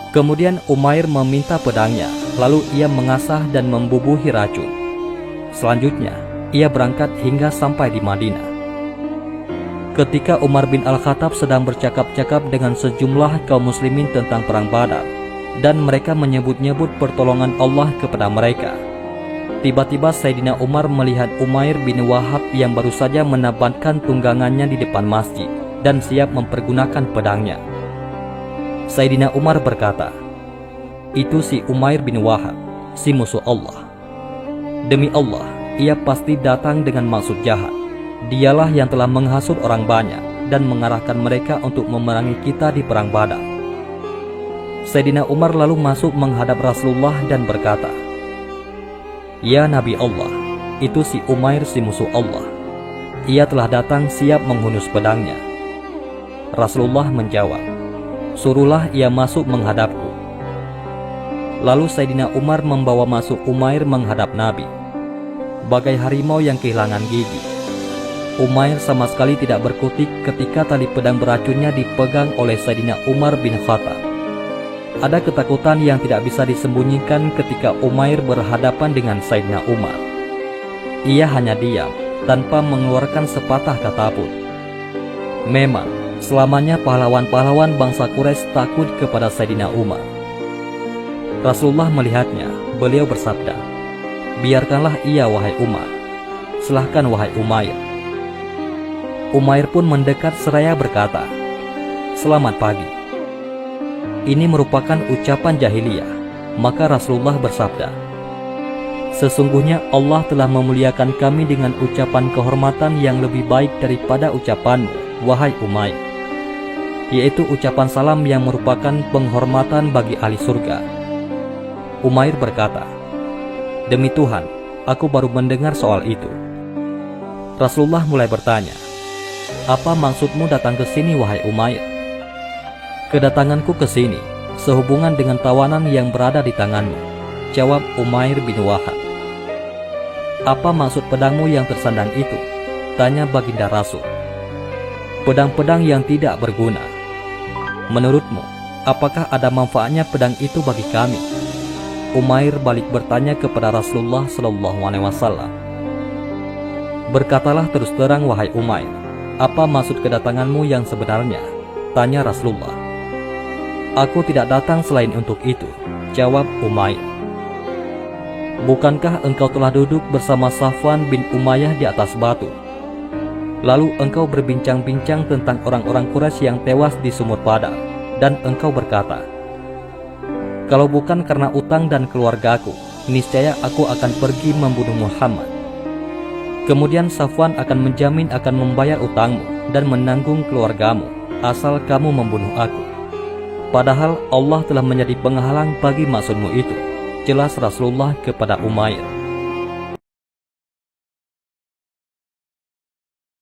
Kemudian Umair meminta pedangnya, lalu ia mengasah dan membubuhi racun. Selanjutnya, ia berangkat hingga sampai di Madinah. Ketika Umar bin Al-Khattab sedang bercakap-cakap dengan sejumlah kaum muslimin tentang perang Badar, dan mereka menyebut-nyebut pertolongan Allah kepada mereka, tiba-tiba Sayyidina Umar melihat Umair bin Wahab yang baru saja menabatkan tunggangannya di depan masjid dan siap mempergunakan pedangnya. Sayyidina Umar berkata, "Itu si Umair bin Wahab, si musuh Allah. Demi Allah, ia pasti datang dengan maksud jahat. Dialah yang telah menghasut orang banyak dan mengarahkan mereka untuk memerangi kita di perang Badar." Sayyidina Umar lalu masuk menghadap Rasulullah dan berkata, "Ya Nabi Allah, itu si Umair si musuh Allah. Ia telah datang siap menghunus pedangnya." Rasulullah menjawab, "Suruhlah ia masuk menghadapku." Lalu Sayyidina Umar membawa masuk Umair menghadap Nabi. Bagai harimau yang kehilangan gigi, Umair sama sekali tidak berkutik ketika tali pedang beracunnya dipegang oleh Sayyidina Umar bin Khattab. Ada ketakutan yang tidak bisa disembunyikan ketika Umair berhadapan dengan Sayyidina Umar. Ia hanya diam, tanpa mengeluarkan sepatah kata pun. Memang, selamanya pahlawan-pahlawan bangsa Quraisy takut kepada Sayyidina Umar. Rasulullah melihatnya, beliau bersabda, "Biarkanlah ia wahai Umar. Silahkan wahai Umair." Umair pun mendekat seraya berkata, "Selamat pagi." Ini merupakan ucapan jahiliyah. Maka Rasulullah bersabda, "Sesungguhnya Allah telah memuliakan kami dengan ucapan kehormatan yang lebih baik daripada ucapanmu, wahai Umair, yaitu ucapan salam yang merupakan penghormatan bagi ahli surga." Umair berkata, "Demi Tuhan, aku baru mendengar soal itu." Rasulullah mulai bertanya, "Apa maksudmu datang ke sini wahai Umair?" "Kedatanganku ke sini sehubungan dengan tawanan yang berada di tanganmu," jawab Umair bin Wahab. "Apa maksud pedangmu yang tersandang itu?" tanya baginda Rasul. "Pedang-pedang yang tidak berguna. Menurutmu, apakah ada manfaatnya pedang itu bagi kami?" Umair balik bertanya kepada Rasulullah SAW. "Berkatalah terus terang wahai Umair, apa maksud kedatanganmu yang sebenarnya?" tanya Rasulullah. "Aku tidak datang selain untuk itu," jawab Umair. "Bukankah engkau telah duduk bersama Safwan bin Umayyah di atas batu? Lalu engkau berbincang-bincang tentang orang-orang Quraisy yang tewas di sumur Badar, dan engkau berkata, 'Kalau bukan karena utang dan keluargaku, niscaya aku akan pergi membunuh Muhammad. Kemudian Safwan akan menjamin akan membayar utangmu dan menanggung keluargamu, asal kamu membunuh aku. Padahal Allah telah menjadi penghalang bagi maksudmu itu,' jelas Rasulullah kepada Umair.